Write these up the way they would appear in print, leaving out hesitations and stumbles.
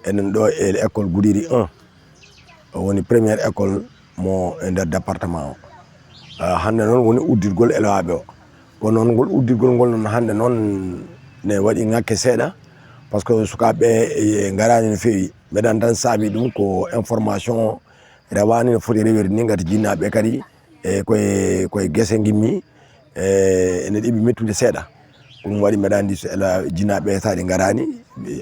enen ɗo e école Goudiri 1 woni première école mo e nder département o hande noon woni uddirgol elaaɓe o ko noon ngol uddirgol ngol noon hande noon ne waɗi ŋakke seeɗa par ce que sukaɓe garani no fewi mbeɗan tan saabi ɗum ko information rewani no foti rewirde ni gati jinnaɓe kadi e koye guesse gimmi ene ɗeeɓi mettude seeɗa ɗum waɗi mbeɗa andi so jinnaɓe saɗi garani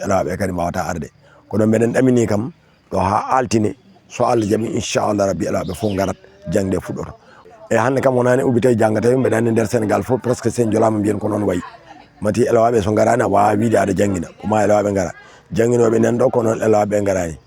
elaɓe kadi mbawata arde kono mbeɗen ɗamini kam ɗo ha altine so Allah jaaɓi inchallah rabbi elaɓe fof garat jangde fuɗɗoto e hande kam wonani ubbite jangga tawi mbeɗa andi nder Sénégal fof presque sen jolama mbiyen ko noon wayi mati elawaɓe so garani a wawa wiide aɗa jangguina koma elawaɓe gara jangguinoɓe nanɗo ko noon elawaɓe garani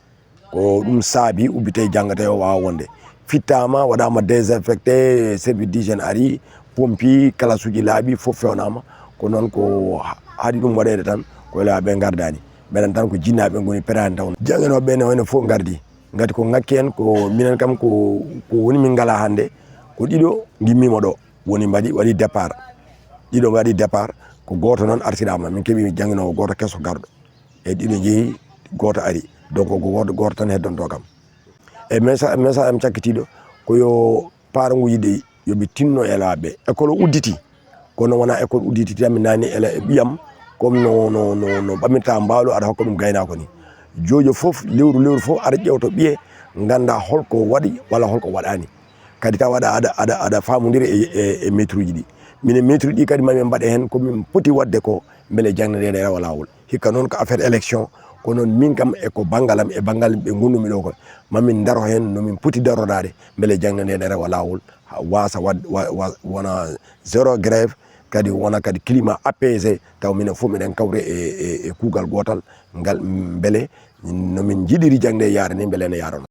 ko ɗum saabi ubbite jangga tawi o wawa wonde fittama waɗama désinfecté service d'hygiène ari pompi classe uji laaɓi fof fewnama ko noon ko haɗi ɗum waɗede tan ko elawaɓe gardani mbeɗen tan ko jinnaɓe goni perani taw jangguinoɓe ne wayno fof gardi gati ko ngakki en ko minen kam ko woni min ngala hande ko ɗiɗo gimmima ɗo woni waɗi départ ɗiɗo waɗi départ ko goto noon artirama min keeɓi jangguinowo goto kesso garɗo e ɗiɗo jeeyi goto ari donc ko goto tan heddonto kam e message am cakkitiɗo koyo paranguji ɗi yoɓe tinno elaɓe école o udditi kono wona école udditi tan mi nani ɓiyam comme no ɓamirta mbawlo aɗa hokka ɗum gaynako ni jojo foof lewru foof aɗa ƴewto ɓiye ganda holko waɗi walla holko waɗani kadi taw aɗa famodira e métre uji ɗi minen métre ɗi kadi mamin mbaɗe hen komin poti wadde ko beele jangde nde rewa lawol hikka noon ko affaire élection ko noon min kam eko banggalam e banggal ɓe gondumi ɗo ko mamin daro hen nomin poti darodade beele jangde nde rewa lawol wasa wona zéro grève kadi wona kadi climat apaisé taw minen fof miɗen kawre e kuugal gotal ngal beele nomin jiiɗiri jangde yaade ni beele ne yarono